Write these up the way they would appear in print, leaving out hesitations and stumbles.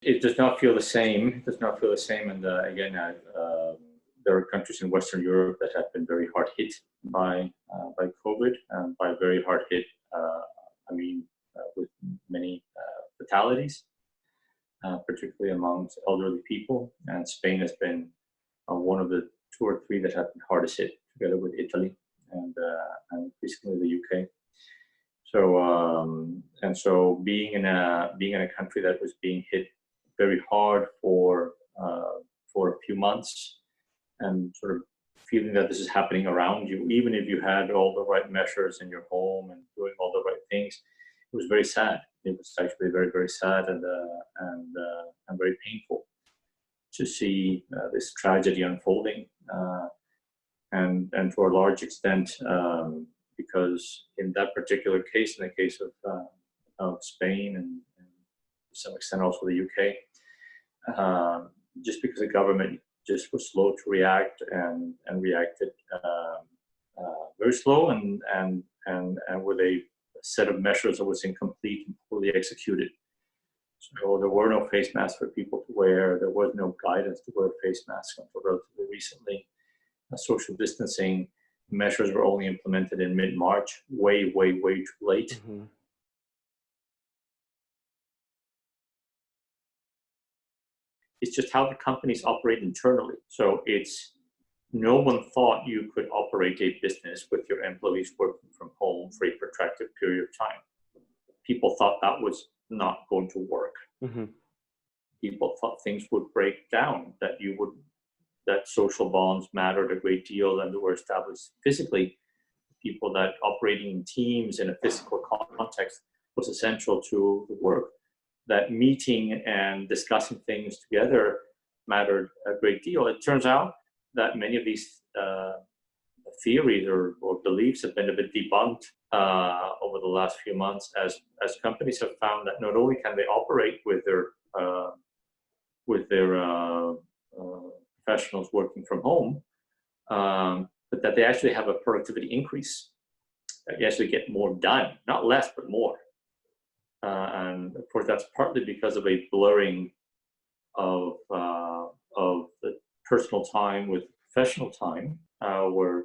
It does not feel the same. It does not feel the same. And again, there are countries in Western Europe that have been very hard hit by COVID, and by very hard hit, I mean, with many fatalities, particularly amongst elderly people. And Spain has been one of the two or three that have been hardest hit, together with Italy and increasingly the UK. So being in a country that was being hit very hard for a few months, and sort of feeling that this is happening around you, even if you had all the right measures in your home and doing all the right things, it was very sad. It was actually very, very sad and very painful to see this tragedy unfolding, and to a large extent, because in that particular case, in the case of Spain and to some extent also the UK, just because the government just was slow to react and reacted very slow and with a set of measures that was incomplete and poorly executed. So there were no face masks for people to wear. There was no guidance to wear face masks until relatively recently. Social distancing measures were only implemented in mid-March, way too late. Mm-hmm. It's just how the companies operate internally. So no one thought you could operate a business with your employees working from home for a protracted period of time. People thought that was not going to work. Mm-hmm. People thought things would break down, that social bonds mattered a great deal and were established physically. People that operating in teams in a physical context was essential to the work. That meeting and discussing things together mattered a great deal. It turns out that many of these theories or beliefs have been a bit debunked over the last few months, as companies have found that not only can they operate with their professionals working from home, but that they actually have a productivity increase. That you actually get more done, not less, but more. And of course, that's partly because of a blurring of the personal time with professional time, where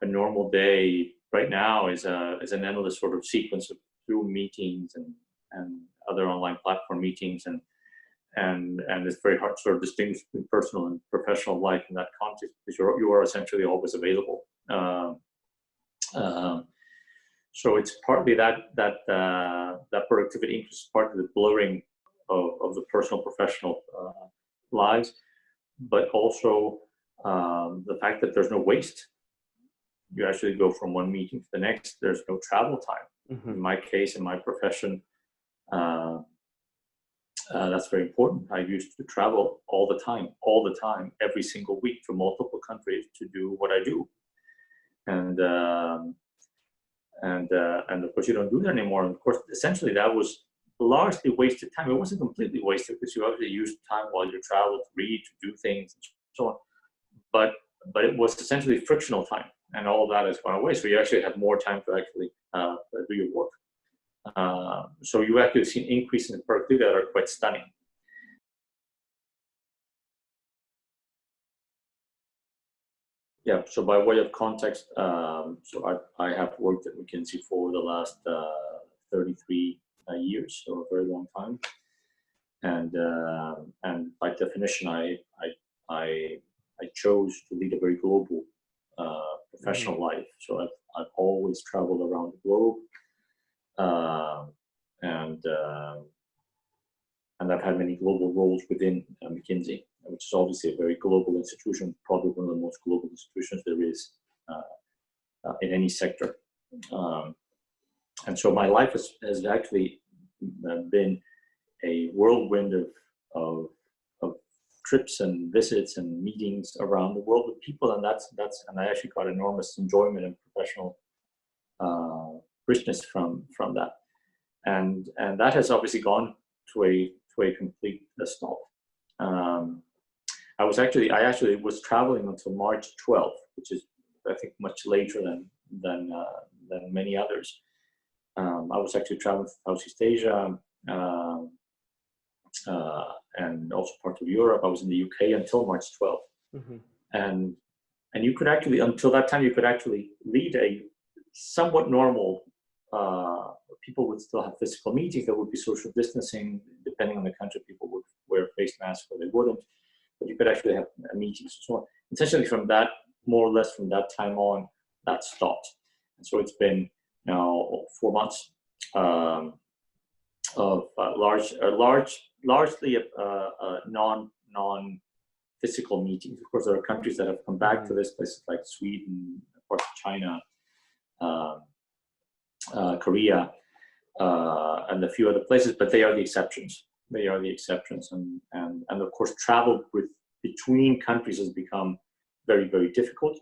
a normal day right now is an endless sort of sequence of Zoom meetings and other online platform meetings, and it's very hard to sort of distinguish between personal and professional life in that context, because you are essentially always available. So it's partly that productivity increase, partly the blurring of the personal professional lives, but also the fact that there's no waste. You actually go from one meeting to the next. There's no travel time. Mm-hmm. In my case, in my profession, that's very important. I used to travel all the time, every single week to multiple countries to do what I do. And of course, you don't do that anymore. And of course, essentially, that was largely wasted time. It wasn't completely wasted, because you obviously used time while you traveled to read, to do things, and so on. But it was essentially frictional time, and all of that has gone away. So you actually have more time to actually do your work. So you actually see an increase in productivity that are quite stunning. Yeah, so by way of context, so I have worked at McKinsey for the last 33 years, so a very long time. And by definition, I chose to lead a very global professional life. So I've always traveled around the globe, and I've had many global roles within McKinsey, which is obviously a very global institution, probably one of the most global institutions there is in any sector. And so my life has actually been a whirlwind of trips and visits and meetings around the world with people, and and I actually got enormous enjoyment and professional richness from that, and that has obviously gone to a complete stop. I actually was traveling until March 12th, which is, I think, much later than many others. I was actually traveling to Southeast Asia, and also parts of Europe. I was in the UK until March 12th. Mm-hmm. And you could actually, until that time, you could actually lead a somewhat normal, people would still have physical meetings. There would be social distancing. Depending on the country, people would wear face masks or they wouldn't. But you could actually have meetings and so on. Essentially from that, more or less from that time on, that stopped. And so it's been now 4 months of largely non-physical meetings. Of course, there are countries that have come back to this, places like Sweden, parts of China, Korea, and a few other places, but they are the exceptions. They are the exceptions, and of course, travel between countries has become very, very difficult.